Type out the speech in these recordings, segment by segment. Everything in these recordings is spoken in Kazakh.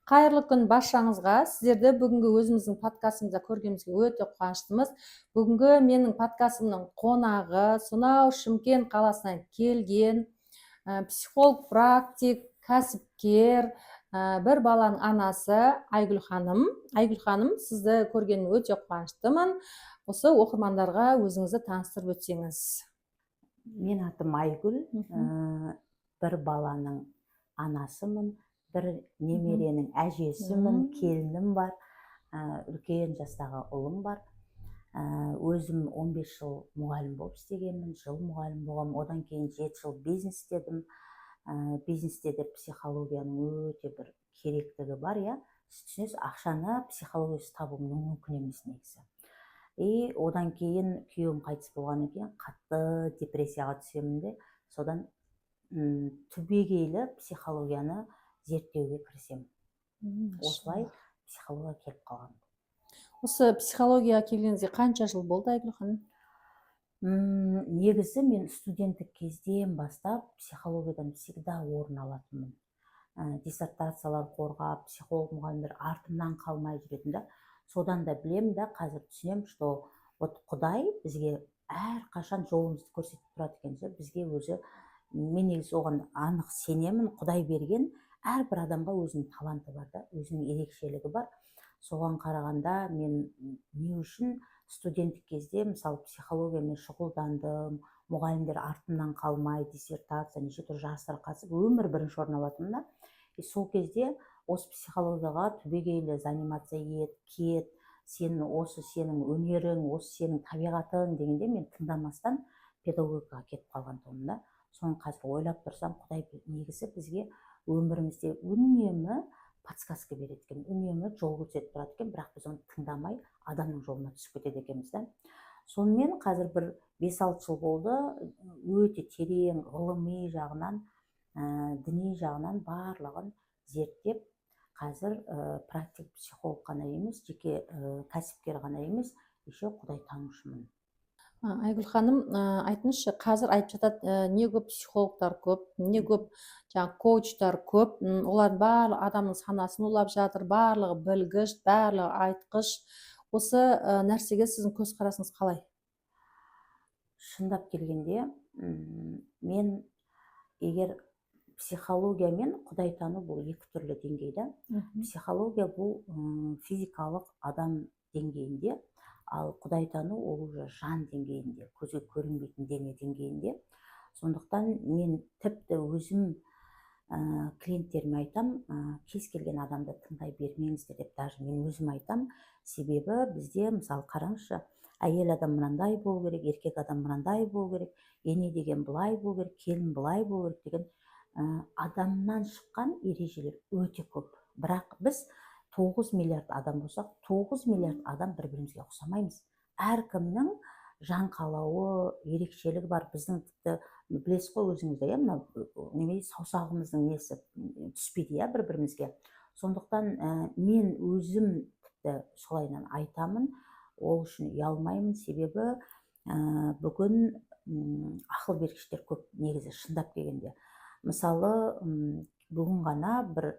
Қайырлы күн баршаңызға. Сіздерді бүгінгі өзіміздің подкастымызда көргенімізге өте қуаныштымыз. Бүгінгі менің подкастымның қонағы сонау Шымкент қаласынан келген психолог, практик, кәсіпкер, бір баланың анасы Айгүл ханым. Айгүл ханым, сізді көргеніме өте қуаныштымын. Осы оқырмандарға өзіңізді таныстырып өтсеңіз. Мен атым Айгүл, бір баланың анасымын, бір немеренің әжесімін, келінім бар, үлкен жастағы ұлым бар. Өзім 15 жыл мұғалім болып істегенмін, жыл мұғалім болғам, одан кейін 7 жыл бизнес істедім. Бизнесте де психологияның өте бір керектігі бар, түсінесіз, ақшаны психологиясыз табу мүмкін емес негізі. И одан кейін күйеуім қайтыс болғаннан кейін қатты депрессияға түсемін де, содан түбегейлі психологияны зерттеуге кірісемін. Осылай психология келіп қалған. Осы психологияға келгеніңізге қанша жыл болды, Айгүл ханым? Негізі мен студенттік кезден бастап психологиядан всегда орын алатынмын. Диссертациялар қорғап, психолог мұғалімдер артымнан қалмай жүретін да. Содан да білемін да, қазір түсінемін, что Құдай бізге әрқашан жолымызды көрсетіп тұрады екен. Бізге өзі, мен негізі оған анық сенемін, Құдай берген әрбір адамға өзінің таланты бар да, өзінің ерекшелігі бар. Соған қарағанда мен не үшін студенттік кезде мысалы психологиямен шұғылдандым, мұғалімдер артымнан қалмай, диссертация, неше түрлі жарыстарға қатысып, өмір бірінші орын алатынмын да. Сол кезде осы психологияға түбегейлі занимация кет, осы сенің өнерің, осы сенің табиғатың дегенде мен тыңдамастан педагогикаға кетіп қалған тұғым да. Соны қазір ойлап тұрсам, Құдай негізі бізге өмірімізде үнемі подсказка береді екен, үнемі жол көрсетіп тұрады екен, бірақ біз оны тыңдамай адамның жолына түсіп кетеді екенбіз да. Сонымен қазір бір 5-6 жыл болды, өте терең ғылыми жағынан, діни жағынан барлығын зерттеп, қазір практик психолог қана емес, жеке кәсіпкер ғана емес, еще Құдай танушымын. Айгүл ханым, айтыңызшы, қазір айтып жатады, не көп психологтар көп, не көп коучтар көп, олардың барлығы адамның санасын улап жатыр, барлығы білгіш, барлығы айтқыш. Осы нәрсеге сіздің көзқарасыңыз қалай? Шындап келгенде, мен егер психология мен Құдай тану бұл екі түрлі деңгейде. Психология бұл физикалық адам деңгейінде, ал Құдай тану ол уже жан деңгейінде, көзге көрінбейтін дене деңгейінде. Сондықтан мен тіпті өзім клиенттеріме айтам, кез келген адамды тыңдай бермеңіздер деп, даже мен өзім айтам. Себебі бізде, мысалы, қараңызшы, әйел адам мынандай болу керек, еркек адам мынандай болу керек, ене деген былай болу керек, келін былай болу керек деген адамнан шыққан ережелер өте көп. Бірақ біз 9 миллиард адам болсақ, 9 миллиард адам бір-бірімізге ұқсамаймыз. Әркімнің жан қалауы, ерекшелігі бар. Біздің тіпті білесіз ғой өзіңізде, саусағымыздың несі түспейді бір-бірімізге. Сондықтан мен өзім тіпті солайынан айтамын, ол үшін ұялмаймын, себебі бүгін ақыл бергіштер көп негізі шындап келгенде. Мысалы, бүгін ғана бір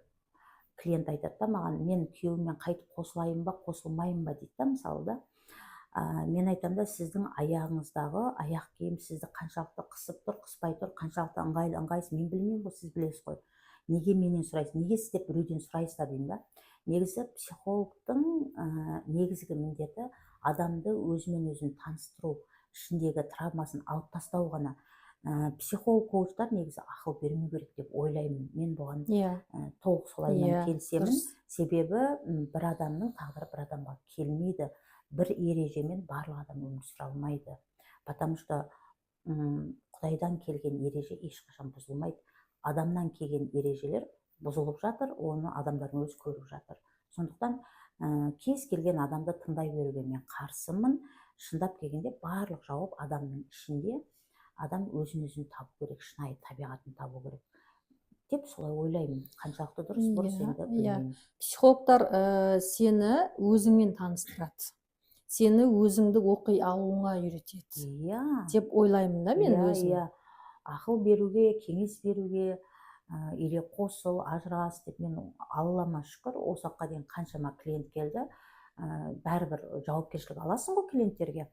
клиент айтады да маған, мен күйеуіммен қайтып қосылайын ба, қосылмайын ба дейді да, мысалы да. Мен айтам да, сіздің аяғыңыздағы аяқ киім сізді қаншалықты қысып тұр, қыспай тұр, қаншалықты ыңғайлы, ыңғайсыз, мен білмеймін ғой, сіз білесіз ғой. Неге менен сұрайсыз, неге сіз деп біреуден сұрайсыздар деймін да. Негізі психологтың негізгі міндеті адамды өзімен өзін таныстыру, ішіндегі травмасын алып тастау ғана. Психолог, коучтар негізі ақыл бермеу керек деп ойлаймын. Мен бұған толық солайынан келісемін. Себебі бір адамның тағдыры бір адамға келмейді. Бір ережемен барлық адам өмір сүре алмайды. Потому что Құдайдан келген ереже ешқашан бұзылмайды. Адамнан келген ережелер бұзылып жатыр, оны адамдардың өзі көріп жатыр. Сондықтан кез келген адамды тыңдай беруге мен қарсымын. Шындап келгенде барлық жауап адамның ішінде. Адам өзін-өзін табу керек, шынайы табиғатын табу керек деп солай ойлаймын. Қаншалықты дұрыс енді білмеймін. Психологтар сені өзіңмен таныстырады, сені өзіңді оқи алуыңа үйретеді деп ойлаймын да мен өзім. Ақыл беруге, кеңес беруге, или қосыл, ажырас деп, мен аллама шүкір осы уақытқа дейін қаншама клиент келді, бәрібір жауапкершілік аласың ғой клиенттерге.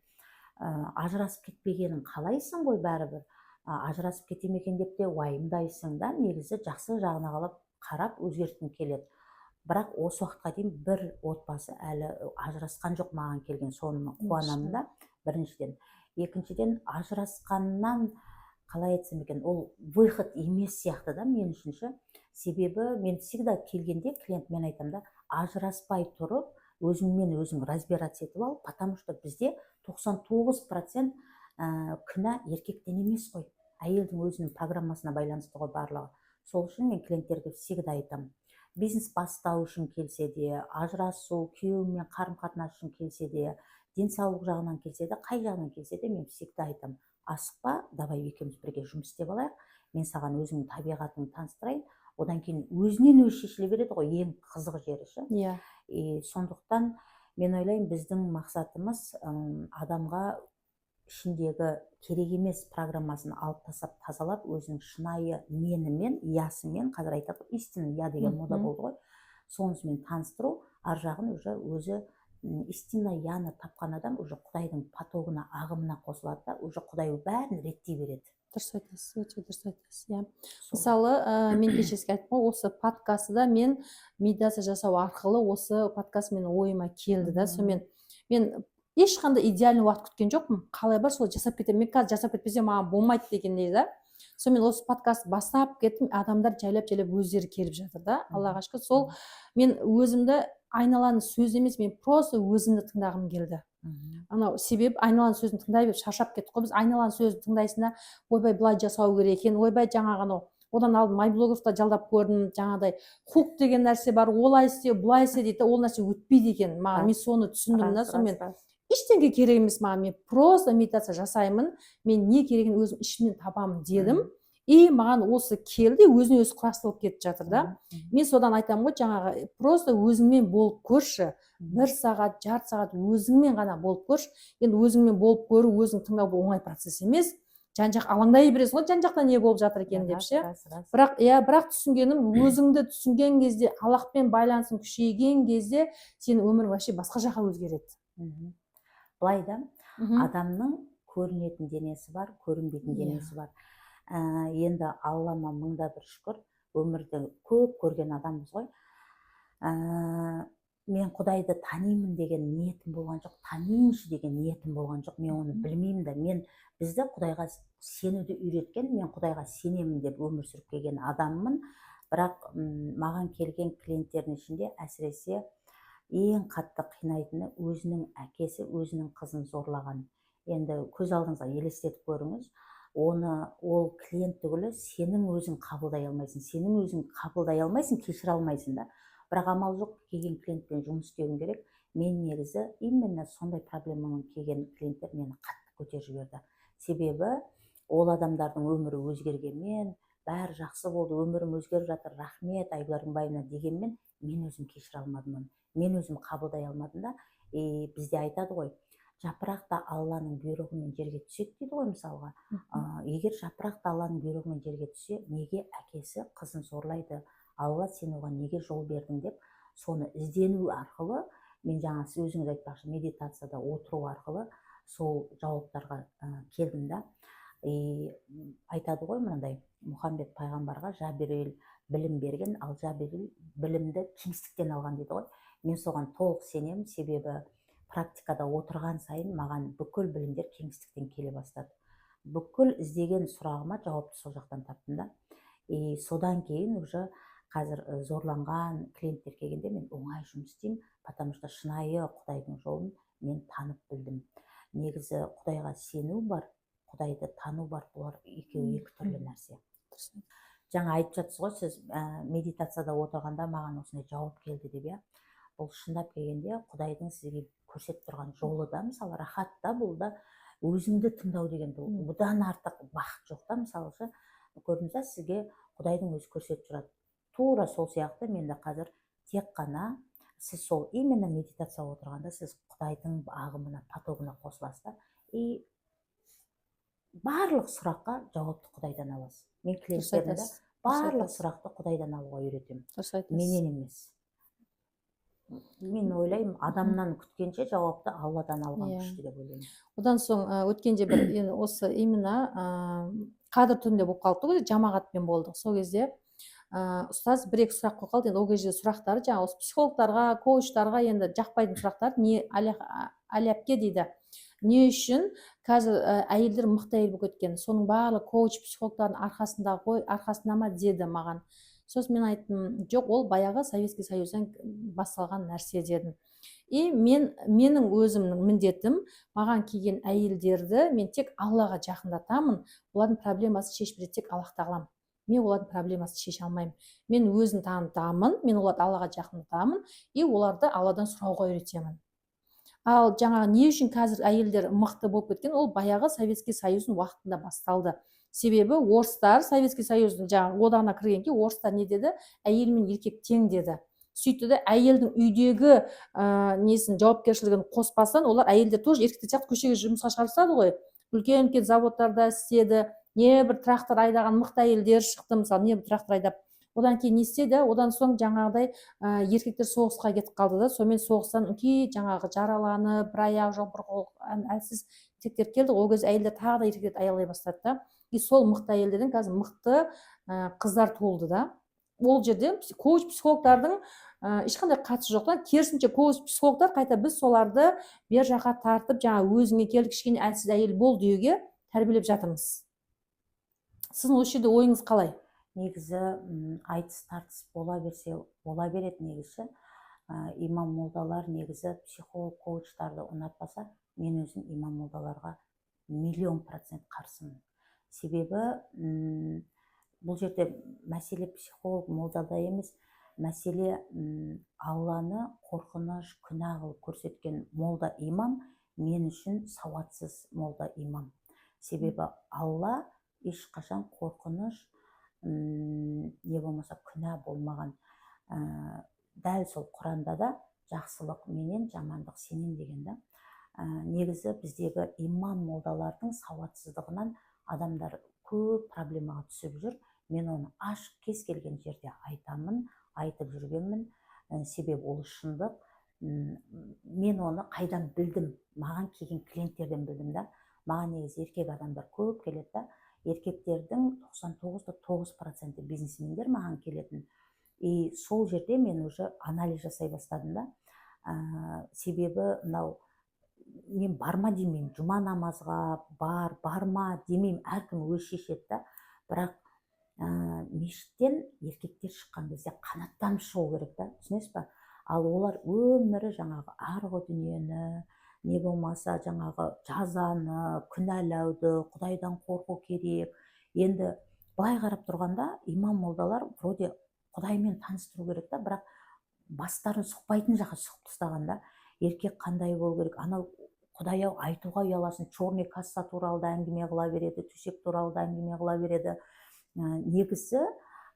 Ажырасып кетпегенін қалайсың ғой бәрібір. Ажырасып кете ме екен деп те уайымдайсың да, негізі жақсы жағына қарап өзгерткің келеді. Бірақ осы уақытқа дейін бір отбасы әлі ажырасқан жоқ маған келген, соны қуанамын да, біріншіден. Екіншіден, ажырасқаннан қалай айтсам екен, ол выход емес сияқты да мен үшінші. Себебі мен всегда келгенде клиентмен айтам да, ажыраспай тұрып, өзіңмен өзің разбираться етіп ал, потому что бізде 99% күнә еркектен емес қой, әйелдің өзінің программасына байланысты ғой барлығы. Сол үшін мен клиенттерге всегда айтам, бизнес бастау үшін келсе де, ажырасу, күйеуімен қарым-қатынас үшін келсе де, денсаулық жағынан келсе де, қай жағынан келсе де, мен всегда айтам, асықпа, давай екеуміз бірге жұмыс істеп алайық, мен саған өзіңнің табиғатыңды таныстырайын, одан кейін өзінен өзі шешіле береді ғой, ең қызық жері ше. Иә. Сондықтан мен ойлаймын, біздің мақсатымыз адамға ішіндегі керек емес программасын алып тастап, тазалап, өзінің шынайы менімен, ясымен, қазір айтады истинный я деген мода болды ғой, сонысымен таныстыру, ар жағын уже өзі истинный яны тапқан адам уже Құдайдың потогына, ағымына қосылады да, уже Құдай бәрін реттей береді. Дұрыс айтасыз, өте дұрыс айтасыз. Иә. Мысалы, мен кешесіге айттым ғой, осы подкастыда мен медитация жасау арқылы осы подкаст менің ойыма келді да, сонымен мен ешқандай идеальный уақыт күткен жоқпын. Қалай бар сол жасап кетемін. Мен қазір жасап кетпесем маған болмайды дегендей да. Сонымен осы подкаст бастап кеттім, адамдар жайлап өздері келіп жатыр да. Аллаға шүкір. Сол мен өзімді айналаның сөзі емес, мен просто өзімді тыңдағым келді. Анау себеп айналаның сөзін тыңдай беріп шаршап кеттік қой біз. Айналаның сөзін тыңдайсың да, ойбай былай жасау керек екен, ойбай жаңағы анау одан алдын майблоговта жалдап көрдім, жаңағыдай хук деген нәрсе бар, олай істе, былай істе дейді, ол нәрсе өтпейді екен маған. Мен соны түсіндім да, сонымен ештеңе керек емес маған, мен просто медитация жасаймын, мен не керегін өзім ішімнен табамын дедім. И маған осы келді, өзіне өзі құрастырылып кетіп жатыр да. Мен содан айтамын ғой, жаңағы просто өзіңмен болып көрші, 1 сағат, жарты сағат өзіңмен ғана болып көрші. Енді өзіңмен болып көру, өзің тыңдау бұл оңай процесс емес. Жан-жақ алаңдай бересің ғой, жан-жақта не болып жатыр екен деп ше. Бірақ түсінгенім, өзіңді түсінген кезде, Аллахпен байланысың күшейген кезде, сенің өмірің вообще басқа жаққа өзгереді. Былай да, адамның көрінетін денесі бар, көрінбейтін денесі бар. Енді Аллама мыңда бір шүкір, өмірді көп көрген адамбыз ғой. Мен Құдайды танимын деген ниетім болған жоқ, танийыншы деген ниетім болған жоқ, мен оны білмеймін да. Мен бізді Құдайға сенуді үйреткен, мен Құдайға сенемін деп өмір сүріп келген адаммын. Бірақ маған келген клиенттердің ішінде әсіресе ең қатты қинайтыны өзінің әкесі, өзінің қызын зорлаған. Енді көз алдыңызға елестетіп көріңіз. Ол клиент түгілі сенің өзің қабылдай алмайсың, кешіре алмайсың да. Бірақ амал жоқ, келген клиентпен жұмыс істеуім керек. Мен негізі именно сондай проблемамен келген клиенттер мені қатты көтеріп жіберді. Себебі ол адамдардың өмірі өзгергенмен, бәрі жақсы болды, өмірім өзгеріп жатыр, рахмет Айгүлдің байына дегенмен, мен өзім кешіре алмадым, мен өзім қабылдай алмадым да. Бізде айтады ғой, жапырақ та Алланың бұйрығымен жерге түседі дейді ғой мысалға. Егер жапырақ та Алланың бұйрығымен жерге түссе, неге әкесі қызын зорлайды? Алла, сен оған неге жол бердің деп, соны іздену арқылы, мен жаңа сіз өзіңіз айтпақшы, медитацияда отыру арқылы сол жауаптарға келдім да. Айтады ғой мынандай, Мұхаммед пайғамбарға Жабирил білім берген, ал Жабирил білімді кеңістіктен алған дейді ғой. Мен соған толық сенемін, себебі практикада отырған сайын маған бүкіл білімдер кеңістіктен келе бастады. Бүкіл іздеген сұрағыма жауапты сол жақтан таптым да. Содан кейін уже қазір зорланған клиенттер келгенде мен оңай жұмыс істеймін, потому что шынайы Құдайдың жолын мен танып білдім. Негізі Құдайға сену бар, Құдайды тану бар, бұлар екеуі екі түрлі нәрсе. Жаңа айтып жатсыз ғой, сіз медитацияда отырғанда маған осындай жауап келді деп, бұл шындап келгенде Құдайдың сізге көрсетіп тұрған жолы да, мысалы рахат та, бұл да өзіңді тыңдау деген, бұдан артық бақыт жоқ та. Мысалы көрдіңіз, сізге Құдайдың өзі көрсетіп тұрады. Тура сол сияқты мен де қазір тек қана сіз сол именно медитация отырғанда сіз Құдайдың ағымына, потогына қосыласыз и барлық сұраққа жауапты Құдайдан аласыз. Мен клиенттерімді барлық айтасыз. сұрақты Құдайдан алуға үйретемін. Дұрыс айтасыз. Менен емес. Мен ойлаймын, адамнан күткенше жауапты Алладан алған Иә. күшті деп ойлаймын. Одан соң өткенде бір енді осы именно кадр түрінде болып қалыпты ғой, жамағатпен болдық. Сол кезде ұстаз бір-екі сұрақ қойып қалды. Енді ол кезде сұрақтары жаңағы осы психологтарға, коучтарға енді жақпайтын сұрақтар. Не Аляпке дейді. Не үшін қазір әйелдер мықты әйел болып кеткен? Соның барлығы коуч, психологтардың арқасында ғой, арқасында ма деді маған. Сосын мен айттым, жоқ, ол баяғы Советский Союздан басталған нәрсе дедім. И менің өзімнің міндетім, маған келген әйелдерді мен тек Аллаға жақындатамын. Олардың проблемасын шешіп береді тек Аллах тағалам. Мен олардың проблемасын шеше алмаймын. Мен өзін танытамын, мен оларды Аллаға жақындатамын, и оларды Алладан сұрауға үйретемін. Ал жаңағы не үшін қазір әйелдер мықты болып кеткен, ол баяғы Советский Союздың уақытында басталды. Себебі орыстар Советский Союздың жаңағы одағына кіргеннен кейін орыстар не деді? Әйел мен еркек тең деді. Сөйтті де әйелдің үйдегі несін жауапкершілігін қоспастан олар әйелдер тоже еркектер сияқты көшеге жұмысқа шығарысады ғой. Үлкен заводтарда істеді. Не бір трактор айдаған мықты әйелдер шықты, мысалы, не бір трактор айдап. Одан кейін не істеді? Одан соң жаңағыдай еркектер соғысқа кетіп қалды да, сонымен соғыстан жаңағы жараланып, бір аяғы жоқ, бір қолы әлсіз еркектер келді. Ол кезде әйелдер тағы да еркектерді аялай бастады да. И сол мықты әйелдерден қазір мықты қыздар туылды да. Ол жерде коуч психологтардың ешқандай қатысы жоқ та, керісінше коуч психологтар қайта біз соларды бер жаққа тартып, жаңа өзіңе кел, кішкене әлсіз әйел бол деуге тәрбиелеп жатырмыз. Сіздің осы жерде ойыңыз қалай? Негізі айтыс тартыс бола берсе бола береді негізі. Имам молдалар негізі психолог коучтарды ұнатпаса, мен өзім имам молдаларға 10000% қарсымын. Себебі бұл жерде мәселе психолог молдада емес, мәселе Алланы қорқыныш, күнә қылып көрсеткен молда имам мен үшін сауатсыз молда имам. Себебі Алла ешқашан қорқыныш, не болмаса күнә болмаған. Дәл сол Құранда да жақсылық менен, жамандық сенен деген да. Негізі біздегі имам молдалардың сауатсыздығынан адамдар көп проблемаға түсіп жүр. Мен оны ашық кез келген жерде айтамын, айтып жүргенмін. Себебі ол шындық. Мен оны қайдан білдім? Маған келген клиенттерден білдім да. Маған негізі еркек адамдар көп келеді да. Еркектердің 99.9% бизнесмендер маған келетін. И сол жерде мен уже анализ жасай бастадым да. Себебі мынау мен барма демеймін, жұма намазға барма демеймін, әркім өз шешеді да. Бірақ мешіттен еркектер шыққан кезде қанаттанып шығу керек та, түсінесіз ба? Ал олар өмірі жаңағы арғы дүниені, не болмаса жаңағы жазаны, күнәлауды, Құдайдан қорқу керек. Енді былай қарап тұрғанда имам молдалар вроде Құдаймен таныстыру керек та, бірақ бастарын сұқпайтын жаққа сұқып тастағанда, еркек қандай болу керек? Анау Құдай-ау айтуға ұяласын, черный касса туралы да әңгіме қыла береді, төсек туралы да әңгіме қыла береді. Негізі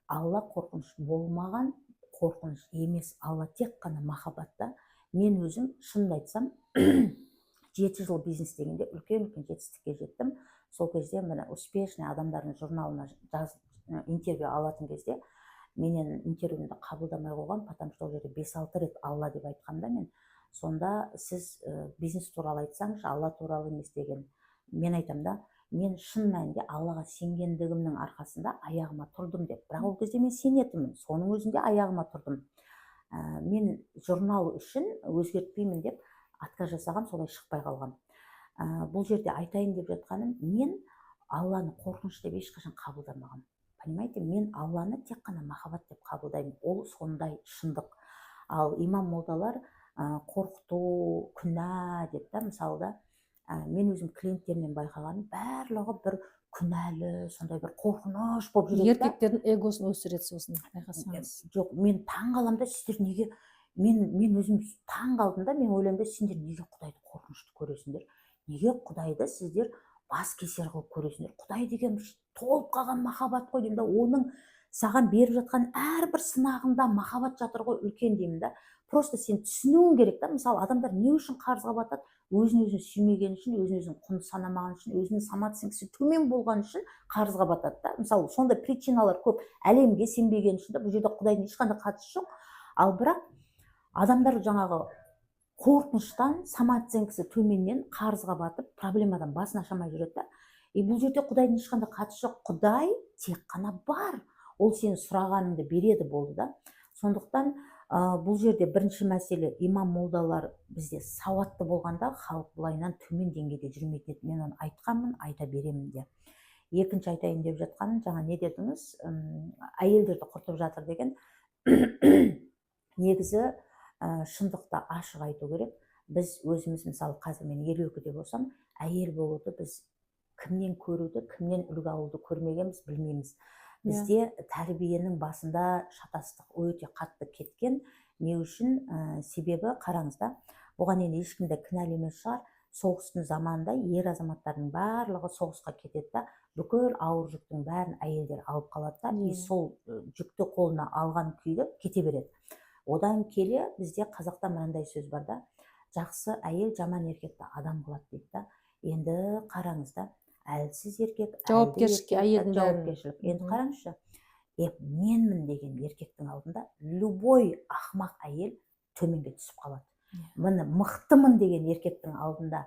Алла қорқыныш болмаған, қорқыныш емес, Алла тек қана махаббатта. Мен өзім шынымды айтсам 7 жыл бизнес дегенде үлкен жетістікке жеттім. Сол кезде міне успешный адамдардың журналына интервью алатын кезде менен интервьюмді қабылдамай қойған, потому что ол жерде 5-6 рет Алла деп айтқанда мен, сонда сіз бизнес туралы айтсаңыз, Алла туралы емес деген. Мен айтам да, мен шын мәнінде Аллаға сенгендігімнің арқасында аяғыма тұрдым деп. Бірақ ол кезде мен сенетінмін, соның өзінде аяғыма тұрдым. Мен журнал үшін өзгертпеймін деп отказ жасаған, солай шықпай қалған. Бұл жерде айтайын деп жатқаным, мен Алланы қорқыныш деп ешқашан қабылдамағам. Понимаете, мен Алланы тек қана махаббат деп қабылдаймын. Ол сондай шындық. Ал имам молдалар қорқыту, күнә деп та, мысалы да, мен өзім клиенттерінен байқағаным, барлығы бір күнәлі, сондай бір қорқыныш болып жүреді. Еркектердің эгосын өсіреді сосын, байқасаңыз. Жоқ, мен таң қаламын да, сіздер неге, мен өзім таң қалдым да, мен ойлаймын да, сендер неге Құдайды қорқынышты көресіңдер? Неге Құдайды сіздер бас кесер қылып көресіңдер? Құдай деген толып қалған махаббат қой деймін да, оның саған беріп жатқан әрбір сынағында махаббат жатыр ғой үлкен деймін да. Просто сен түсінуің керек та. Мысалы адамдар не үшін қарызға батады? Өзін өзін сүймеген үшін, өзін өзін құнды санамаған үшін, өзінің самооценкасы төмен болған үшін қарызға батады да. Мысалы сондай причиналар көп. Әлемге сенбеген үшін, бұл жерде Құдайдың ешқандай қатысы жоқ. Ал бірақ адамдар жаңағы қорқыныштан, самооценкасы төменнен қарызға батып, проблемадан басын аша алмай жүреді да. Бұл жерде Құдайдың ешқандай қатысы жоқ. Құдай тек қана бар. Ол сен сұрағаныңды береді, болды да. Сондықтан бұл жерде бірінші мәселе, имам молдалар бізде сауатты болғанда халық былайынан төмен деңгейде жүрмейтін еді. Мен оны айтқанмын, айта беремін де. Екінші айтайын деп жатқаным, жаңа не дедіңіз, әйелдерді құртып жатыр деген. Негізі шындықты ашық айту керек. Біз өзіміз, мысалы қазір мен 52-де болсам, әйел болуды біз кімнен көруді, кімнен үлгі алуды көрмегенбіз, білмейміз. Бізде тәрбиенің басында шатастық өте қатты кеткен. Не үшін? Себебі қараңызда, бұған енді ешкімді кінәлі емес шығар. Соғыстың заманында ер азаматтардың барлығы соғысқа кетеді да, бүкіл ауыр жүктің бәрін әйелдер алып қалады да, и сол жүкті қолына алған күйді кете береді. Одан келе бізде қазақта мынандай сөз бар да, жақсы әйел жаман еркекті адам қылады дейді да. Енді қараңызда, әлсіз еркек, жауапкершілікке әйелдің жауапкершілік. Енді қараңызшы, менмін деген еркектің алдында любой ақымақ әйел төменге түсіп қалады. Міне мықтымын деген еркектің алдында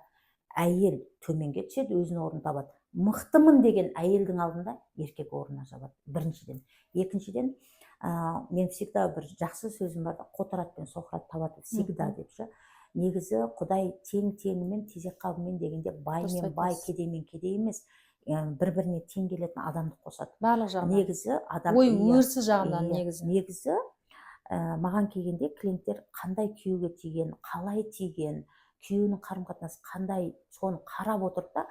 әйел төменге түседі, өзінің орнын табады. Мықтымын деген әйелдің алдында еркек орнына жабады. Біріншіден. Екіншіден, мен всегда бір жақсы сөзім бар да, Қотарат пен Соқырат табады всегда депші. Негізі Құдай тең-теңімен, тезек қабымен дегенде баймен бай, кедеймен кедей емес, бір-біріне тең келетін адамды қосады. Барлық жағынан. Негізі адам ой өрісі жағынан негізі маған келгенде клиенттер қандай күйеуге тиген, қалай тиген, күйеуінің қарым-қатынасы қандай, соны қарап отырып та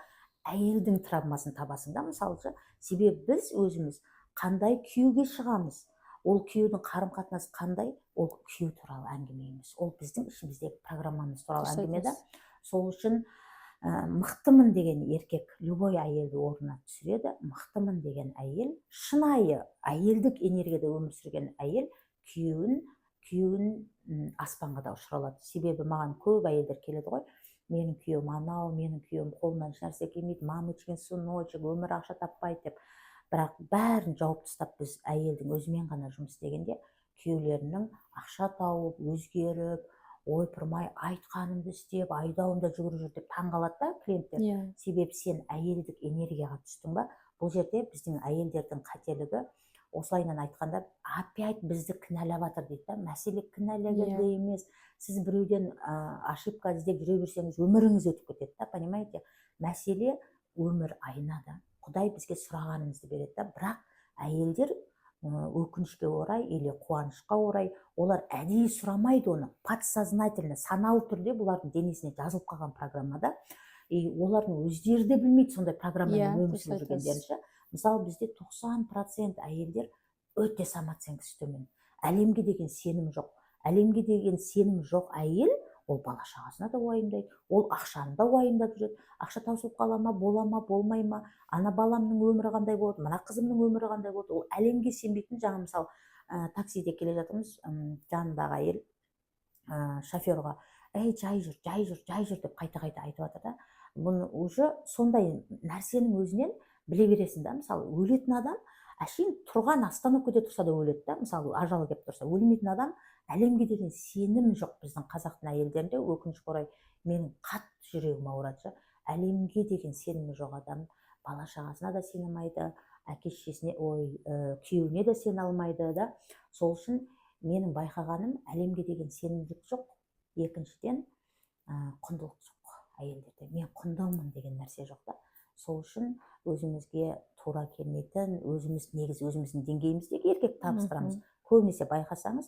әйелдің травмасын табасың да, мысалғы. Себебі біз өзіміз қандай күйеуге шығамыз, ол күйеудің қарым-қатынасы қандай, ол күйеу туралы әңгіме емес. Ол біздің ішіміздегі программамыз туралы әңгіме да. Сол үшін мықтымын деген еркек любой әйелді орнына түсіреді. Мықтымын деген әйел, шынайы әйелдік энергияда өмір сүрген әйел күйеуін аспанға да ұшыра алады. Себебі маған көп әйелдер келеді ғой, менің күйеуім анау, менің күйеуім қолынан ешнәрсе келмейді, мамочкин сыночек, өмір ақша таппайды деп. Бірақ бәрін жауып тастап біз әйелдің өзімен ғана жұмыс істегенде, күйеулерінің ақша тауып, өзгеріп, ойпырмай айтқанымды істеп, айдауында жүгіріп жүр деп таңғалады да клиенттер. Себебі сен әйелдік энергияға түстің ба? Бұл жерде біздің әйелдердің қателігі, осылайынан айтқанда, опять бізді кінәлап жатыр дейді да. Мәселе кінәлagenda емес. Сіз біреуден ошибка іздеп жүре берсеңіз, өміріңіз өтіп кетеді да, понимаете? Мәселе өмір айнада. Құдай бізге сұрағанымызды береді да. Бірақ әйелдер өкінішке орай или қуанышқа орай, олар әдейі сұрамайды оны. Подсознательно, саналы түрде бұлардың денесіне жазылып қалған программада. Олардың өздері де білмейді сондай программамен өмір сүріп жүргендерінше. Мысалы, бізде 90% әйелдер өте самооценкасы төмен. Әлемге деген сенім жоқ. Әлемге деген сенім жоқ әйел, ол бала-шағасына да уайымдайды, ол ақшаны да уайымдап жүреді. Ақша таусылып қала ма, бола ма, болмай ма, ана баламның өмірі қандай болады, мына қызымның өмірі қандай болады. Ол әлемге сенбейтін. Жаңа мысалы, таксиде келе жатырмыз, жанындағы әйел шоферға, жай жүр деп қайта-қайта айтып жатыр да. Бұны уже сондай нәрсенің өзінен біле бересің да. Мысалы, өлетін адам әшейін тұрған остановкада тұрса да өледі да. Мысалы, ажалы келіп тұрса, өлмейтін адам, әлемге деген сенім жоқ біздің қазақтың әйелдерінде. Өкінішке орай, менің қатты жүрегім ауырады. Әлемге деген сенімі жоқ адам бала-шағасына да сене алмайды, әке-шешесіне, күйеуіне де сене алмайды да. Сол үшін менің байқағаным, әлемге деген сенімдік жоқ. Екіншіден, құндылық жоқ әйелдерде. Мен құндымын деген нәрсе жоқ та. Сол үшін өзімізге тура келмейтін, негізі өзіміздің деңгейіміздегі еркек табыстырамыз. Көбінесе байқасаңыз,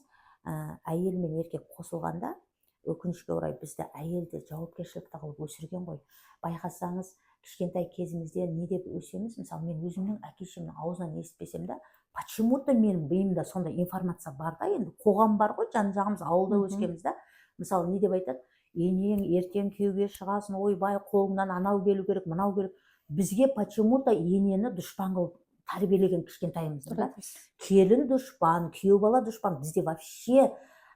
әйел мен еркек қосылғанда, өкінішке орай бізді әйелді жауапкершілікті қылып өсірген ғой. Байқасаңыз, кішкентай кезімізде не деп өсеміз? Мысалы, мен өзімнің әке-шемнің аузынан естіпесем да, почему-то менің миымда сондай информация бар да, енді қоғам бар ғой, жан-жағымыз ауылда өскенбіз да. Мысалы, не деп айтады? Енең ертең күйеуге шығасың, ойбай, қолыңнан анау келу керек, мынау керек. Бізге почему-то енені дұшпан қылып тәрбиелеген кішкентайымыздан Дұрыс да. айтасыз. Келін дұшпан, күйеу бала дұшпан, бізде вообще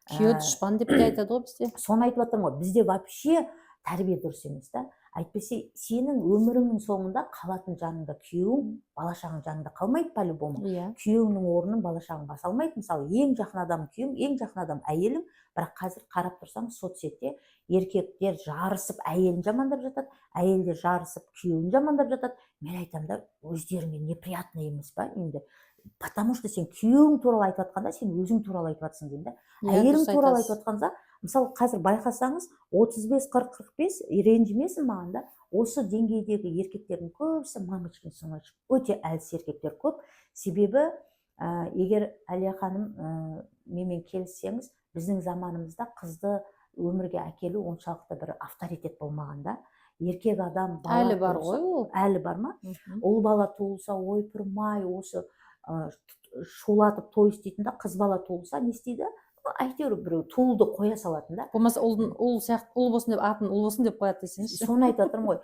Күйеу дұшпан деп те айтады ғой бізде. соны айтып жатырмын ғой, бізде вообще тәрбие дұрыс емес та. Әйтпесе сенің өміріңнің соңында қалатын жаныңда күйеуің, бала-шағаң жаныңда қалмайды по-любому. Иә. Күйеуіңнің орнын бала-шағаң баса алмайды. Мысалы, ең жақын адам күйеуің, ең жақын адам әйелің, бірақ қазір қарап тұрсаңыз соцсетте еркектер жарысып әйелін жамандап жатады, әйелдер жарысып күйеуін жамандап жатады. Мен айтамын да, өздеріңе неприятно емес па енді? Потому что сен күйеуің туралы айтып жатқанда, сен өзің туралы айтып жатсың деймін да. Әйелің туралы айтып жатқанда, мысалы қазір байқасаңыз 35-40-45 ренжімесін маған да, осы деңгейдегі еркектердің көбісі мамочкин сыночек, өте әлсіз еркектер көп. Себебі егер Әлия ханым менімен келіссеңіз, біздің заманымызда қызды өмірге әкелу оншалықты бір авторитет болмаған да. Еркек адам бала Әлі бар ғой ол. әлі бар ма? Ұл бала туылса, ойпырмай осы шулатып той істейтін да, қыз бала туылса не істейді? Әйтеуір біреу туылды қоя салатын да. Болмаса ұл сияқты ұл болсын деп атын ұл болсын деп қояды десеңізші. Соны айтып жатырмын ғой.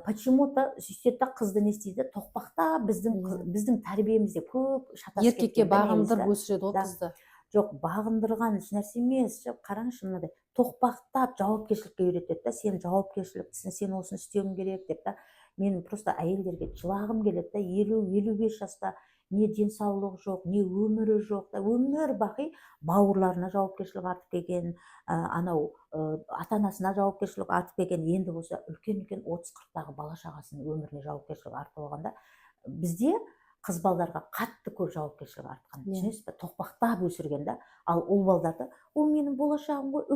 Почему-то сөйтеді да, қызды не істейді? Тоқпақта біздің тәрбиемізде көп шатасып Еркекке бағындырып өсіреді ғой қызды. Жоқ, бағындырған нәрсе емес. Қараңызшы мынадай. Тоқпақтап жауапкершілікке үйретеді да, сен жауапкершіліктісің, сен осыны істеуің керек деп та. Мен просто әйелдерге жылағым келеді да, 50-55 жаста не денсаулығы жоқ, не өмірі жоқ та, өмір бақи бауырларына жауапкершілік артып келген, анау ата-анасына жауапкершілік артып келген, енді болса үлкен-үлкен 30-40-тағы бала-шағасының өміріне жауапкершілік артып алғанда, бізде қыз балдарға қатты көп жауапкершілік артқан. Түсінесіз бе? Тоқпақтап өсірген да, ал ұл балдарды ол менің болашағым ғой,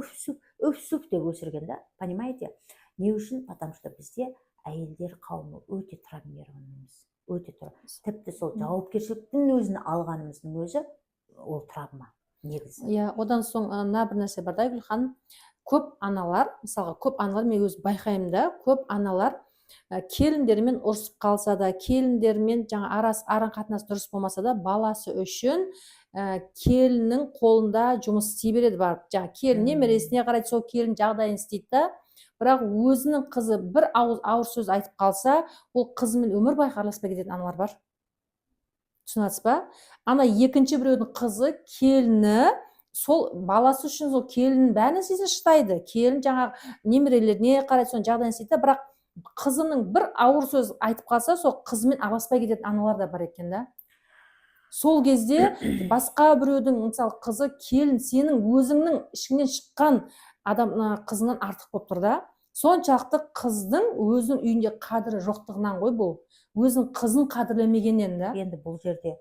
өфсіп деп өсірген да. Понимаете? Не үшін? Потому что бізде әйелдер қауымы өте травмированымыз. Өте тіпті сол жауапкершіліктің өзін алғанымыздың өзі ол травма негізі. Иә, одан соң мына бір нәрсе бар да, Айгүл ханым. Көп аналар, мысалға көп аналар, мен өзім байқаймын да, көп аналар келіндерімен ұрысып қалса да, келіндерімен жаңа ара қатынас дұрыс болмаса да, баласы үшін келіннің қолында жұмыс істей береді барып. Жаңа келін немересіне қарайды, сол келін жағдайын істейді да, бірақ өзінің қызы бір ауыр сөз айтып қалса, ол қызымен өмір бойы араласпай кететін аналар бар. Түсінесіз ба? Ана екінші біреудің қызы, келіні, сол баласы үшін сол келіннің бәрі нәрсесін шыдайды. Келін жаңағы немерелеріне қарайды, соның жағдайын істейді, бірақ қызының бір ауыр сөз айтып қалса, сол қызымен араласпай кететін аналар да бар екен да. Сол кезде басқа біреудің мысалы қызы, келін сенің өзіңнің ішіңнен шыққан адам қызынан артық болып тұр да. Соншалықты қыздың өзінің үйінде қадірі жоқтығынан ғой бұл. Өзінің қызын қадірлемегеннен да. Енді бұл жерде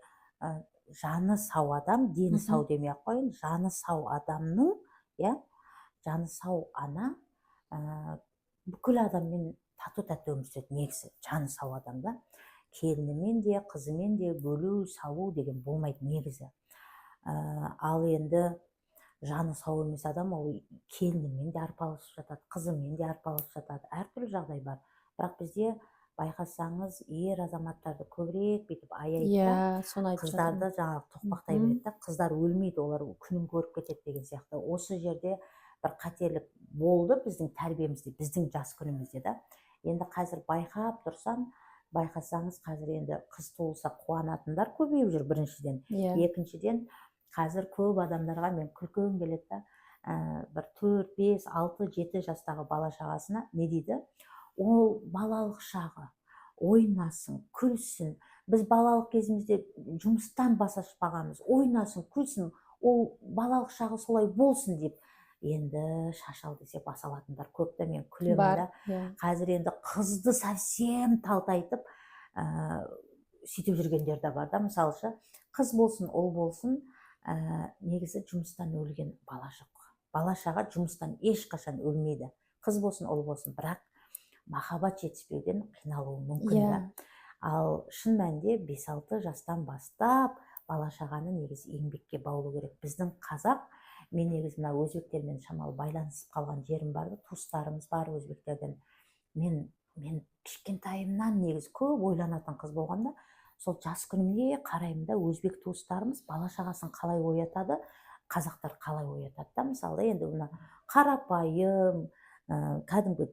жаны сау адам, дені сау демей ақ қояйын, жаны сау адамның, жаны сау ана бүкіл адаммен тату-тәтті өмір сүреді негізі. Жаны сау адамда келінімен де, қызымен де бөлу, салу деген болмайды негізі. Ал енді жаны сау емес адам, ол келінімен де арпалысып жатады, қызымен де арпалысып жатады, әртүрлі жағдай бар. Бірақ бізде байқасаңыз, ер азаматтарды көбірек бүйтіп аяйды да, қыздарды жаңағы тоқпақтай береді да, қыздар өлмейді, олар күнін көріп кетеді деген сияқты. Осы жерде бір қателік болды біздің тәрбиемізде, біздің жас күнімізде да. Енді қазір байқап тұрсам, байқасаңыз, қазір енді қыз туылса қуанатындар көбейіп жүр біріншіден. Екіншіден, қазір көп адамдарға мен күлкім келеді да, бір 4, 5, 6, 7 жастағы бала-шағасына не дейді? Ол балалық шағы, ойнасын, күлсін. Біз балалық кезімізде жұмыстан бас ашпағанбыз, ойнасын, күлсін, ол балалық шағы солай болсын деп. Енді шашал десе бас алатындар көп та, мен күлемін да. Қазір енді қызды совсем талтайтып сөйтіп жүргендер де бар да. Мысалшы, қыз болсын, ұл болсын, негізі жұмыстан өлген бала жоқ. Бала-шаға жұмыстан ешқашан өлмейді. Қыз болсын, ұл болсын, бірақ махаббат жетіспеуден қиналуы мүмкін да. Ал шын мәнінде 5-6 жастан бастап бала-шағаны негізі еңбекке баулу керек. Біздің қазақ, мен негізі мына өзбектермен шамалы байланысып қалған жерім бар, туыстарымыз бар өзбектерден. Мен кішкентайымнан негізі көп ойланатын қыз болғанда, сол жас күнімде қараймын да, өзбек туыстарымыз бала-шағасын қалай оятады, қазақтар қалай оятады да. Мысалы, енді мына қарапайым, кәдімгі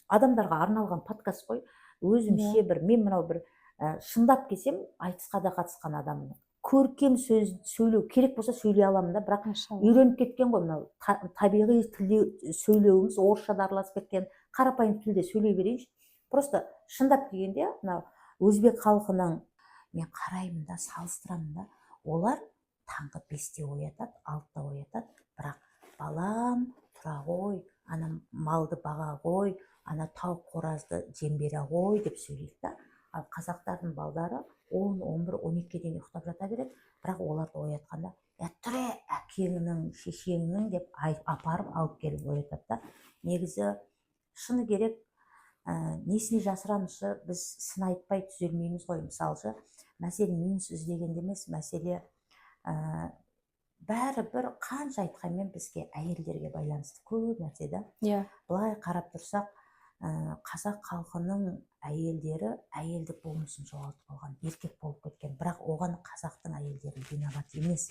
адамдарға арналған подкаст қой. Өзімше бір, мен мынау бір шындап келсем айтысқа да қатысқан адаммын. Көркем сөз сөйлеу керек болса сөйлей аламын да, бірақ үйреніп кеткен ғой мынау табиғи тілде сөйлеуіміз, орысшада араласып кеткен, қарапайым тілде сөйлей берейінші. Просто шындап келгенде мынау өзбек халқының мен қараймын да, салыстырамын да, олар таңғы 5-те оятады, 6-та оятады, бірақ балам тұра ғой, ана малды баға ғой, ана тауық қоразды жем бере ғой деп сөйлейді да. Ал қазақтардың балдары 10, 11, 12-ге дейін ұйықтап жата береді, бірақ оларды оятқанда тұре әкеңнің, шешеңнің деп апарып алып келіп оятады да. Негізі шыны керек, несіне жасырамызшы, біз сын айтпай түзелмейміз ғой. Мысалшы, мәселе минус іздегенде емес, мәселе бәрі бір қанша айтқанмен бізге әйелдерге байланысты көп нәрсе да. Былай қарап тұрсақ, қазақ халқының әйелдері әйелдік болмысын жоғалтып алған, еркек болып кеткен, бірақ оған қазақтың әйелдері виноват емес,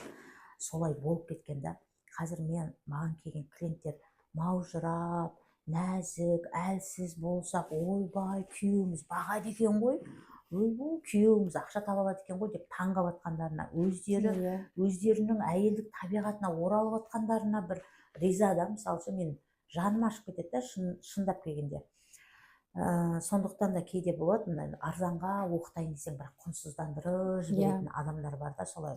солай болып кеткен да. Қазір маған келген клиенттер маужырап, нәзік, әлсіз болсақ, ойбай, күйеуіміз бағады екен ғой, күйеуіміз ақша таба алады екен ғой деп таңғалып жатқандарына, өздерінің әйелдік табиғатына оралып жатқандарына бір риза да. Мысалы, мен жаным ашып кетеді да, шындап келгенде. Сондықтан да кейде болады, арзанға оқытайын десең, бірақ құнсыздандырып жіберетін адамдар бар да, солай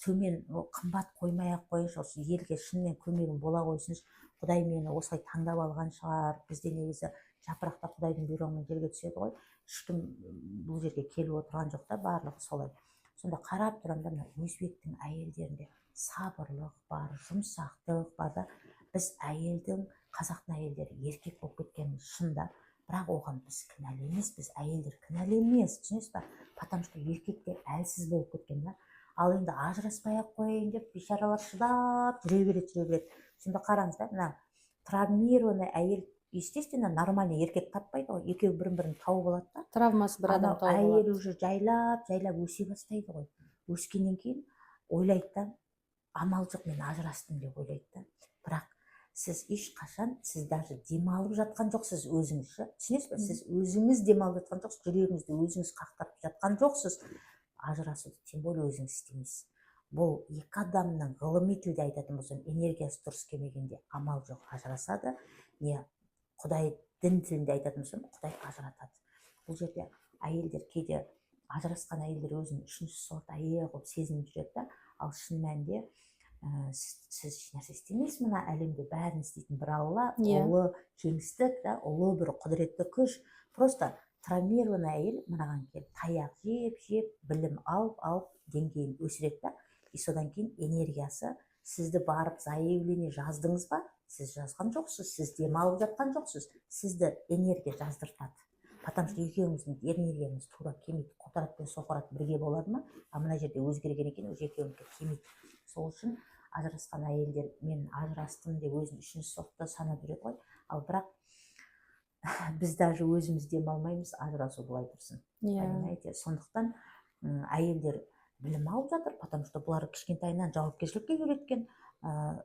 төмен қымбат қоймай-ақ қойыншы, осы елге шынымен көмегім бола қойсыншы, Құдай мені осылай таңдап алған шығар. Бізде негізі жапырақта Құдайдың бұйрығымен жерге түседі ғой, ешкім бұл жерге келіп отырған жоқ та, барлығы солай. Сонда қарап тұрамын да, өзбектің әйелдерінде сабырлық бар, жұмсақтық бар да. Біз әйелдің, қазақтың әйелдері еркек болып кеткеніміз шында, бірақ оған біз кінәлі емес, біз әйелдер кінәлі емес, түсінесіз ба? Потому что еркектер әлсіз болып кеткен да. Ал енді ажыраспай-ақ қояйын деп бейшаралар шыдап жүре береді. Сонда қараңыз да, мына травмированный әйел, естественно, нормальный еркек таппайды ғой, екеуі бірін-бірін тауып алады да. Травмасы бір адам тауып алады. Әйел уже жайлап өсе бастайды ғой. Өскеннен кейін ойлайды да, амал жоқ, мен ажырастым деп ойлайды да. Бірақ сіз ешқашан, сіз даже демалып жатқан жоқсыз өзіңіз, түсінесіз бе? Сіз өзіңіз демалып жатқан жоқсыз, жүрегіңізді өзіңіз қақтарып жатқан жоқсыз. Ажырасуды тем более өзіңіз істемейсіз. Бұл екі адамның, ғылыми тілде айтатын болсам, энергиясы дұрыс келмегенде амал жоқ, ажырасады. Не Құдай дін тілінде айтатын болсам, Құдай ажыратады. Бұл жерде әйелдер кейде ажырасқан әйелдер өзін үшінші сорт әйел қылып сезініп жүреді да. Ал шын мәнінде сіз ешнәрсе істемейсіз, мына әлемде бәрін істейтін бір Алла, ұлы кеңістік да, ұлы бір құдіретті күш. Просто травмированный әйел мынаған келіп таяқ жеп, білім алып деңгейін өсіреді да. И содан кейін энергиясы, сізді барып заявление жаздыңыз ба? Сіз жазған жоқсыз, сіз демалып жатқан жоқсыз, сізді энергия жаздыртады. Потому что екеуіңіздің энергияңыз тура келмейді, Қотарат пен Соқырат бірге болады ма? А мына жерде өзгерген екен, уже екеуіңізге келмейді. Сол үшін ажырасқан әйелдер, мен ажырастым деп өзін үшінші сортта санап жүреді ғой. Ал бірақ біз даже өзіміз демалмаймыз, ажырасу былай тұрсын. Понимаете? Сондықтан әйелдер білім алып жатыр, потому что бұлар кішкентайынан жауапкершілікке үйреткен,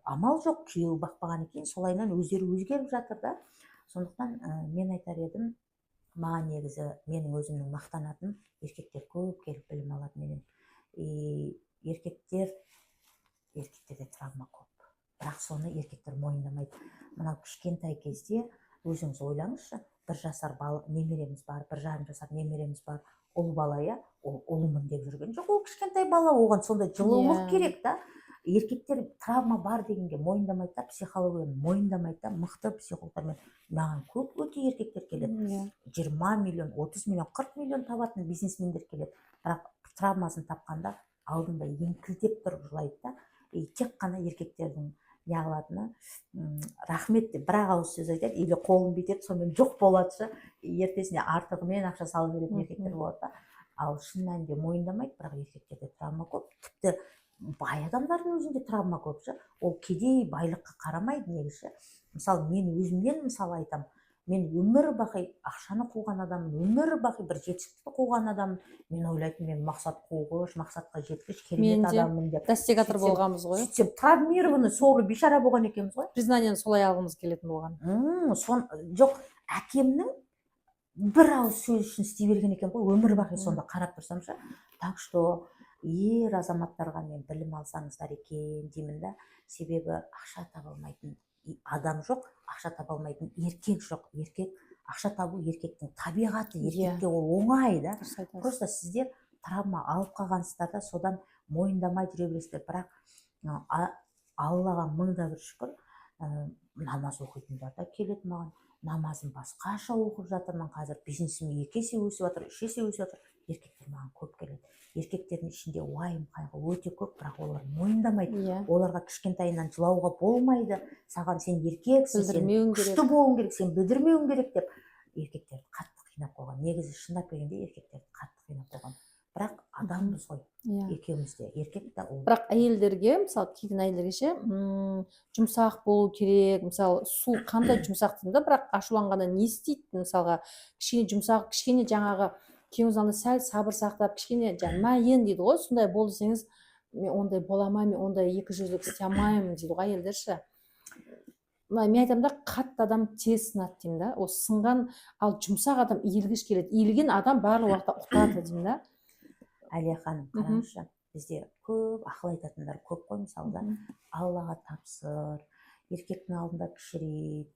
амал жоқ, күйеуі бақпаған екен, солайынан өздері өзгеріп жатыр да. Сондықтан мен айтар едім, маған негізі менің өзімнің мақтанатыным, еркектер көп келіп білім алады менен. Еркектерде травма көп, бірақ соны еркектер мойындамайды. Мынау кішкентай кезде өзіңіз ойлаңызшы, 1 жасар немереміз бар, 1,5 жасар немереміз бар, ұл бала, ол ұлымын деп жүрген жоқ, ол кішкентай бала, оған сондай жылулық керек та. Еркектер травма бар дегенге мойындамайды да, психологияны мойындамайды да, мықты психологтармен. Маған көп өте еркектер келеді, 20 миллион, 30 миллион, 40 миллион табатын бизнесмендер келеді, бірақ травмасын тапқанда алдында еңкілдеп тұрып жылайды да. Тек қана еркектердің неғылатыны, рахмет деп бір ауыз сөз айтады, или қолын бүйтеді, сонымен жоқ болады, ертесіне артығымен ақша салып беретін еркектер болады да. Ал шын мәнінде мойындамайды, бірақ еркектерде травма көп. Тіпті бай адамдардың өзінде травма көп. Ол кедей байлыққа қарамайды негізі. Мысалы, мен өзімнен мысалы айтам, мен өмір бақи ақшаны қуған адамын, өмір бақи бір жетістікті қуған адамын. Мен ойлайтын, мен мақсат қуғыш, мақсатқа жеткіш, керемет адаммын деп. Достигатор болғанбыз ғой. Сөйтсем, травмированный, сорлы бейшара болған екенбіз ғой. Признанияны солай алғымыз келетін болған. Жоқ, әкемнің бір ауыз сөз үшін істей берген екен ғой, өмір бақи сонда қарап тұрсам ше. Так что ер азаматтарға мен білім алсаңыздар екен деймін да. Себебі ақша таба алмайтын адам жоқ, ақша таба алмайтын еркек жоқ. Еркек, ақша табу еркектің табиғаты, еркекке ол оңай да. Просто сіздер травма алып қалғансыздар да, содан мойындамай жүре бересіздер. Бірақ Аллаға мыңда бір шүкір, намаз оқитындар да келеді маған. Намазын басқаша оқып жатырмын қазір. Бизнесім 2 есе өсіп жатыр, 3 есе өсіп жатыр. Еркектер маған көп келеді. Еркектердің ішінде уайым, қайғы өте көп, бірақ олар мойындамайды. Оларға кішкентайынан жылауға болмайды. Саған сен еркексің, сен күшті болуың керек, сен білдірмеуің керек деп еркектерді қатты қинап қойған. Негізі шындап келгенде еркектерді қатты қинап қойған. Бірақ адамбыз ғой, екеуміз де, еркек те ол. Бірақ әйелдерге, мысалы кейбір әйелдерге ше, жұмсақ болу керек, мысалы су қандай жұмсақ деймін да, бірақ ашуланғанда не істейді, мысалға кішкене жұмсақ, кішкене жаңағы күйеуіңіз анда сәл сабыр сақтап, кішкене мәйен дейді ғой, сондай бол десеңіз, мен ондай бола алмаймын, мен ондай екі жүзділік істей алмаймын дейді ғой әйелдер ше. Мен айтамын да, қатты адам тез сынады деймін да, ол сынған, ал жұмсақ адам иілгіш келеді, иілген адам барлық уақытта ұқтады деймін да. Әлия ханым, қараңызшы, бізде көп ақыл айтатындар көп қой, мысалда Аллаға тапсыр, еркектің алдында кішірейді,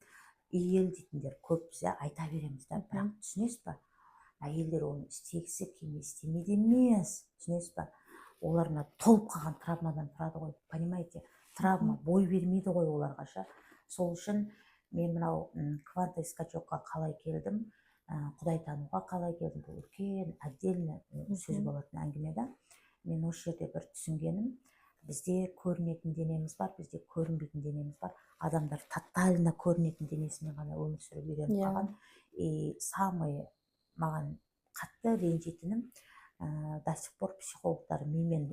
иіл дейтіндер көп, бізде айта береміз да. Бірақ түсінесіз ба, әйелдер оны істегісі келмей, істемейді емес, түсінесіз ба, олар мына толып қалған травмадан тұрады ғой, понимаете, травма бой бермейді ғой оларға ше. Сол үшін мен мынау квантовый скачокқа қалай келдім, Құдай тануға қалай келдім, бұл үлкен отдельно сөз болатын әңгіме да. Мен осы жерде бір түсінгенім, бізде көрінетін денеміз бар, бізде көрінбейтін денеміз бар. Адамдар тотально көрінетін денесімен ғана өмір сүріп үйреніп қалған. Самый маған қатты ренжитінім, до сих пор психологтар мимен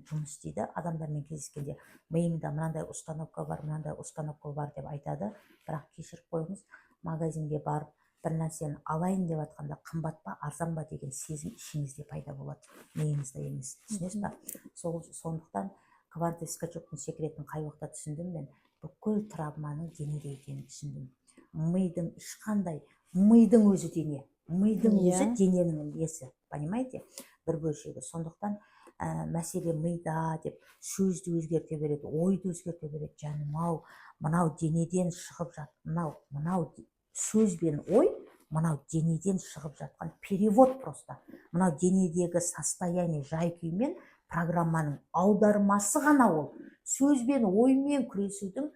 жұмыс істейді. Адамдармен кездескенде миыңда мынандай установка бар, мынандай установка бар деп айтады. Бірақ кешіріп қойыңыз, магазинге барып бір нәрсені алайын деп жатқанда қымбат па, арзан ба деген сезім ішіңізде пайда болады, миыңызда емес, түсінесіз ба? Сондықтан квантовый скачоктың секретін қай уақытта түсіндім мен? Бүкіл травманың денеде екенін түсіндім. Мидың ешқандай, мидың өзі дене, мидың өзі дененің несі, понимаете? Бір бөлшегі. Сондықтан мәселе мида деп сөзді өзгерте береді, ойды өзгерте береді. Жаным ау, мынау денеден шығып жат, мынау сөз бен ой, мынау денеден шығып жатқан перевод просто. Мынау денедегі состояние, жай-күймен программаның аудармасы ғана ол. Сөз бен оймен күресудің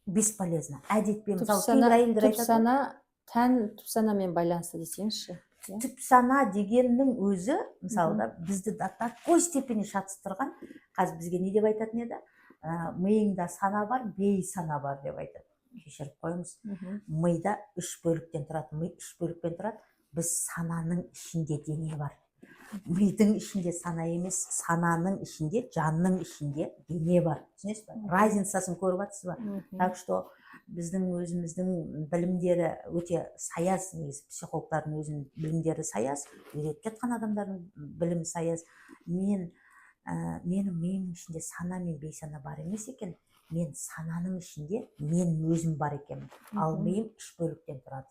бесполезно. Әдетпен, мысалы, кейбір әйелдер айтады. Түпсана, тән түпсанамен байланысты десеңізші. Түпсана дегеннің өзі, мысалы, бізді до такой степени шатыстырған. Қазір бізге не деп айтатын еді? Миыңда сана бар, бейсана бар деп айтады. Кешіріп қойыңыз. Мида 3 бөліктен тұрады. Ми 3 бөліктен тұрады. Біз сананың ішінде дене бар. Мидың ішінде сана емес, сананың ішінде, жанның ішінде дене бар. Түсінесіз ба? Разницасын көріп жатсыз ба? Так что біздің өзіміздің білімдері өте саяз, негізі психологтардың өзінің білімдері саяз, үйретіп жатқан адамдардың білімі саяз. Менің миымның ішінде сана мен бейсана бар емес екен. Мен сананың ішінде мен өзім бар екенмін. Ал миым 3 бөліктен тұрады.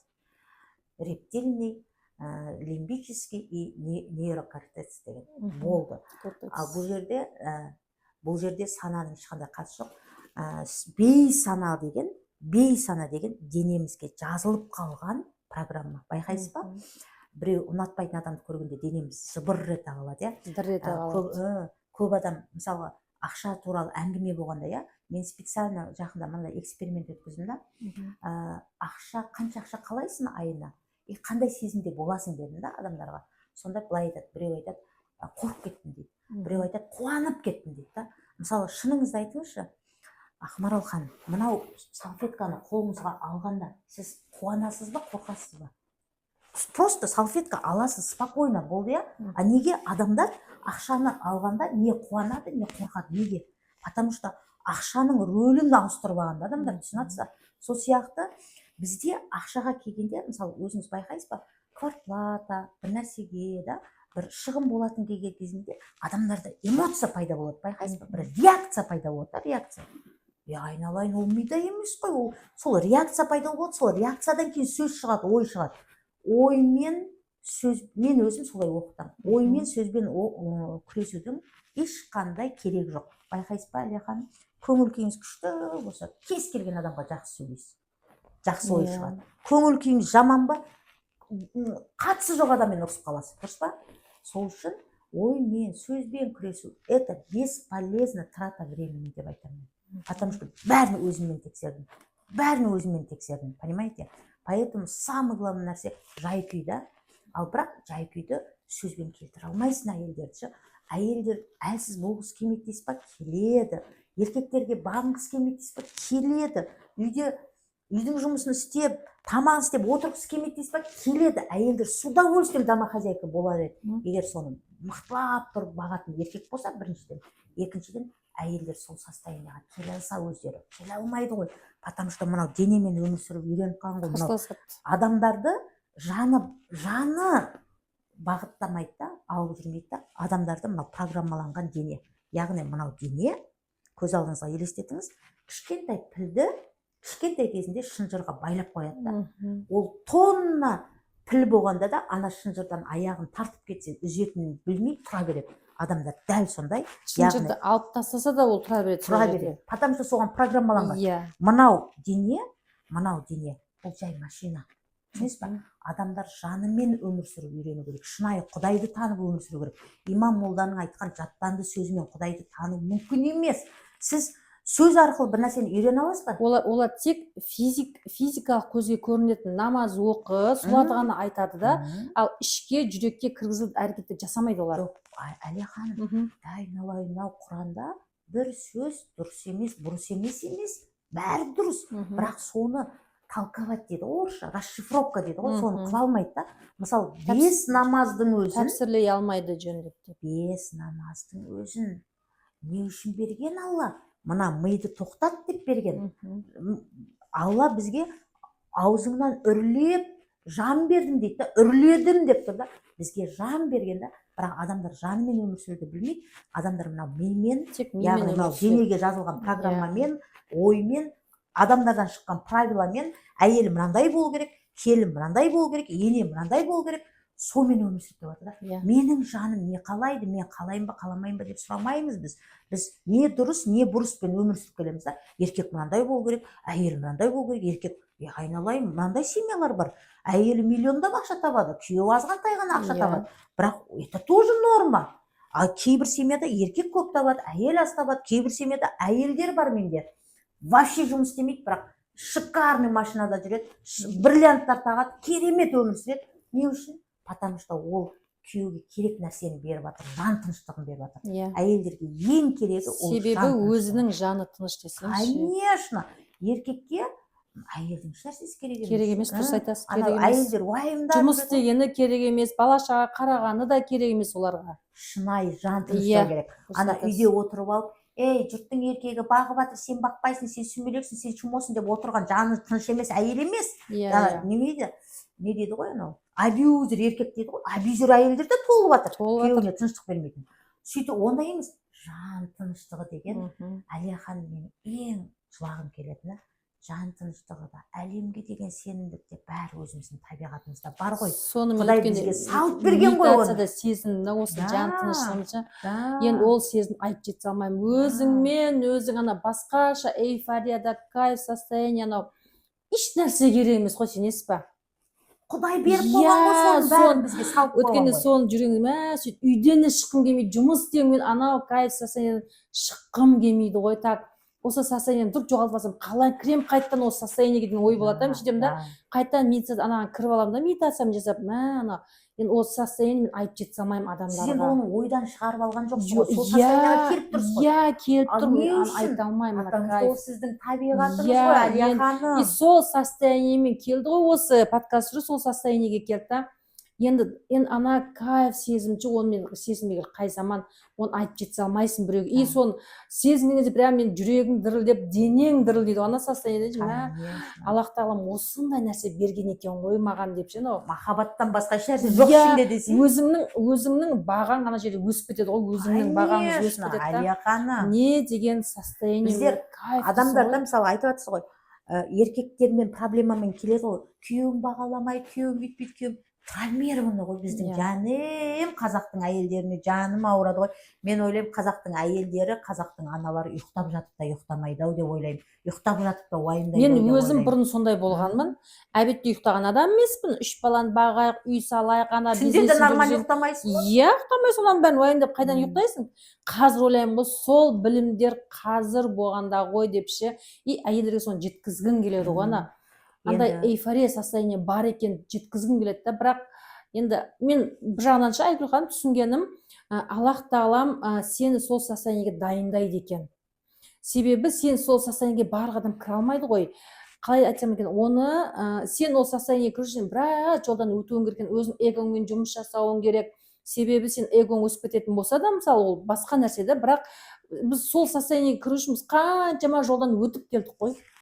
Рептильный, лимбический и нейрокортекс деген. Болды. Ал бұл жерде сананың ешқандай қатысы жоқ. Бейсана деген денемізге жазылып қалған программа. Байқайсыз ба? Біреу ұнатпайтын адамды көргенде денеміз жыбыр ете қалады, көп адам, мысалы, ақша туралы әңгіме болғанда, мен специально жақында мынандай эксперимент өткіздім да, қанша ақша қалайсың айына, қандай сезімде боласың дедім да адамдарға. Сонда былай айтады, біреу айтады, қорқып кеттім дейді, біреу айтады, қуанып кеттім дейді да. Мысалы, шыныңызды айтыңызшы, Ақмарал ханым, мынау салфетканы қолыңызға алғанда сіз қуанасыз ба, қорқасыз ба? Просто салфетка аласыз, спокойно болды, а неге адамдар ақшаны алғанда не қуанады, не қорқады, неге? Потому что ақшаның рөлін ауыстырып алған адамдар, түсінесіз ба? Сол сияқты бізде ақшаға келгенде, мысалы, өзіңіз байқайсыз ба, квартплата, бір нәрсеге, бір шығын болатын келген кезінде адамдарда эмоция пайда болады, байқайсыз ба? Бір реакция пайда болады, реакция. Айналайын, ол мида емес қой, сол реакция пайда болады, сол реакциядан кейін сөз шығады, ой шығады. оймен сөз, мен өзім солай оқытамын. Оймен сөзбен күресудің ешқандай керек жоқ. Байқайсыз ба, Әлия ханым? Көңіл күйіңіз күшті болса, кез келген адамға жақсы сөйлейсіз. Жақсы ой шығады. Көңіл күйіңіз жаман ба, қатысы жоқ адаммен ұрысып қаласыз, дұрыс па? Сол үшін оймен, сөзбен күресу – это бесполезно трата времени деп айтамын. Потому что бәрін өзіммен тексердім. Понимаете? Поэтому самый главный нәрсе жай күй да. Ал бірақ жай күйді сөзбен келтіре алмайсың әйелдерді. Әйелдер әлсіз болғысы келмейді дейсіз ба? Келеді. Еркектерге бағынғысы келмейді дейсіз ба? Келеді. Үйдің жұмысын істеп, тамағын істеп отырғысы келмейді дейсіз ба? Келеді. Әйелдер с удовольствием домохозяйка болады. Егер соны мықтылап тұрып бағатын еркек болса, біріншіден. Екіншіден, әйелдер сол состояниеға келе алса өздері. Келе алмайды ғой. Потому что мынау денемен өмір сүріп үйреніп қалған ғой. Адамдарды жаны бағыттамайды да, алып жүрмейді да. Адамдарды мынау программаланған дене. Яғни мынау дене, көз алдыңызға елестетіңіз, кішкентай пілді кішкентай кезінде шынжырға байлап қояды да. Ол тонна піл болғанда да ана шынжырдан аяғын тартып кетсе, үзетінін білмей тұра береді. Адамдар дәл сондай. Шынжырды алып тастаса да ол тұра береді. Потому что соған программаланған. Мынау дене, ол жай машина. Түсінесіз ба? Адамдар жанымен өмір сүріп үйрену керек. Шынайы Құдайды танып өмір сүру керек. Имам молданың айтқан жаттанды сөзімен Құдайды тану мүмкін емес. Сіз сөз арқылы бір нәрсені үйрене аласыз ба? Олар тек физикалық көзге көрінетін намаз оқы, соларды ғана айтады да, ал ішке, жүрекке кіргізіп әрекетті жасамайды олар. Жоқ, Әлия ханым, айналайын-ау, Құранда бір сөз дұрыс емес, бұрыс емес, бәрі дұрыс. Бірақ соны толковать дейді, орысша, расшифровка дейді ғой, соны қыла алмайды да. Мысалы, 5 намаздың өзін тәпсірлей алмайды жөндеп. 5 намаздың өзін не үшін берген Алла? Мына миды тоқтат деп берген. Алла бізге аузыңнан үрлеп жан бердім дейді, үрледім деп тұр да. Бізге жан берген да, бірақ адамдар жанымен өмір сүруді білмейді. Адамдар мынау мимен, яғни мынау денеге жазылған программамен, оймен, адамдардан шыққан правиламен, әйелі мынандай болу керек, келін мынандай болу керек, ене мынандай болу керек, сонымен өмір сүріп жатыр да. Менің жаным не қалайды, мен қалайын ба, қаламайын ба деп сұрамаймыз біз. Біз не дұрыс, не бұрыспен өмір сүріп келеміз да. Еркек мынандай болу керек, әйел мынандай болу керек, еркек, айналайын, мынандай семьялар бар. Әйелі миллиондап ақша табады, күйеуі азғантай ғана ақша табады. Бірақ это тоже норма. Ал кейбір семьяда еркек көп табады, әйел аз табады, кейбір семьяда әйелдер бар менде. Вообще жұмыс істемейді, бірақ шикарный машинада жүреді, бриллианттар тағады, керемет өмір сүреді. Не үшін? Потому что ол күйеуге керек нәрсені беріп жатыр, жан тыныштығын беріп жатыр. Әйелдерге ең керегі ол жан. Себебі өзінің жаны тыныш десеңші. Конечно. Еркекке әйелдің еш нәрсесі керек емес, дұрыс айтасыз, керек емес. Әйелдер уайымдап жұмыс істегені керек емес, бала-шаға қарағаны да керек емес оларға. Шынайы жан тыныштығы керек. Ана үйде отырып алып, ей, жұрттың еркегі бағып жатыр, сен бақпайсың, сен сүмелексің, сен шумосың деп отырған жаны тыныш емес, әйел емес. Не дейді ғой анау? Абьюзер еркек дейді ғой. Абьюзер әйелдер де толып жатыр. Күйеуіне тыныштық бермейтін. Сөйтіп ондай емес. Жан тыныштығы деген Әлия ханым, менің ең жылағым келетіні жан тыныштығы да, әлемге деген сенімдікте бәрі өзіміздің табиғатымызда бар ғой. Құдай бізге салып берген ғой оны. Медитацияда сезімді осы жан тыныштығынша. Енді ол сезім айтып жете алмаймын. Өзіңмен, өзің ана басқаша эйфорияда, кайф состояние, анау еш нәрсе керек емес қой, сенесіз ба? Құдай беріп қойған ғой соның бәрін бізге салып қойған ғой. Өткенде соны жүрегіме, сөйтіп үйден шыққым келмейді, жұмыс істеумен анау кайф состояниедан шыққым келмейді ғой, так. Осы состояниені дұрып жоғалтпасам, қалай кірем қайттан осы состояниеге деген ой болады да, сөйтемін да, қайттан медитация анаған кіріп аламын да, медитациямды жасап, ана, енді осы состояниені мен айтып жете алмаймын адамдарға. Сіз енді оны ойдан шығарып алған жоқсыз ғой, сол состояниеға келіп тұрсыз ғой. Келіп тұрмын, айта алмаймын. Ол сіздің табиғатыңыз ғой, Әлия ханым. Сол состояниемен келді ғой, осы подкаст жүріп, сол состояниеге келді да. Енді ана кайф сезімші, оны мен сезімге қай заман оны айтып жете алмайсың біреуге. И соны сезіміңізде прям мен жүрегім дірілдеп, денең дірілдейді. Ана состояниеде Аллах тағалам осындай нәрсе берген екен ғой маған деп ше, махаббаттан басқа еш нәрсе жоқ ішінде десең. Өзіңнің бағаң ана жерде өсіп кетеді ғой, өзіңнің бағаңыз өсіп кетеді. Әлия ханым. Не деген состояние. Біздер адамдарда мысалы айтып жатсыз ғой, еркектермен проблемамен келеді ғой, күйеуін бағаламайды, күйеуім бүйтпейді, күйеуім травмированы ғой біздің Иә. жаным қазақтың әйелдеріне жаным ауырады ғой. Мен ойлаймын, қазақтың әйелдері, қазақтың аналары ұйықтап жатып та ұйықтамайды ау деп ойлаймын. Ұйықтап жатып та уайымдайды Мен ау деп өзім ойлаймын. бұрын сондай болғанмын. Әбетте ұйықтаған адам емеспін. 3 баланы бағайық, үй салайық, ана Түнде де бизнесін нормально жүргізейін. ұйықтамайсың ғой. Иә, ұйықтамайсың, одан бәрін уайымдап қайдан Мм. ұйықтайсың? Қазір ойлаймын ғой, сол білімдер қазір болғанда ғой деп ше. И әйелдерге соны жеткізгім келеді ғой, ана андай Енді эйфория состояние бар екен жеткізгім келеді да, бірақ енді мен бір жағынан ше Айгүл ханым түсінгенім, Аллах тағалам сені сол состояниеге дайындайды екен. Себебі сен сол состояниеге барлық адам кіре алмайды ғой. Қалай айтсам екен, оны сен ол состояниеге кіру үшін біраз жолдан өтуің керек екен, өзің эгоңмен жұмыс жасауың керек. Себебі сен эгоң өсіп кететін болса да, мысалы ол басқа нәрсе да, бірақ біз сол состояниеге кіру үшін біз қаншама жолдан өтіп келдік қой.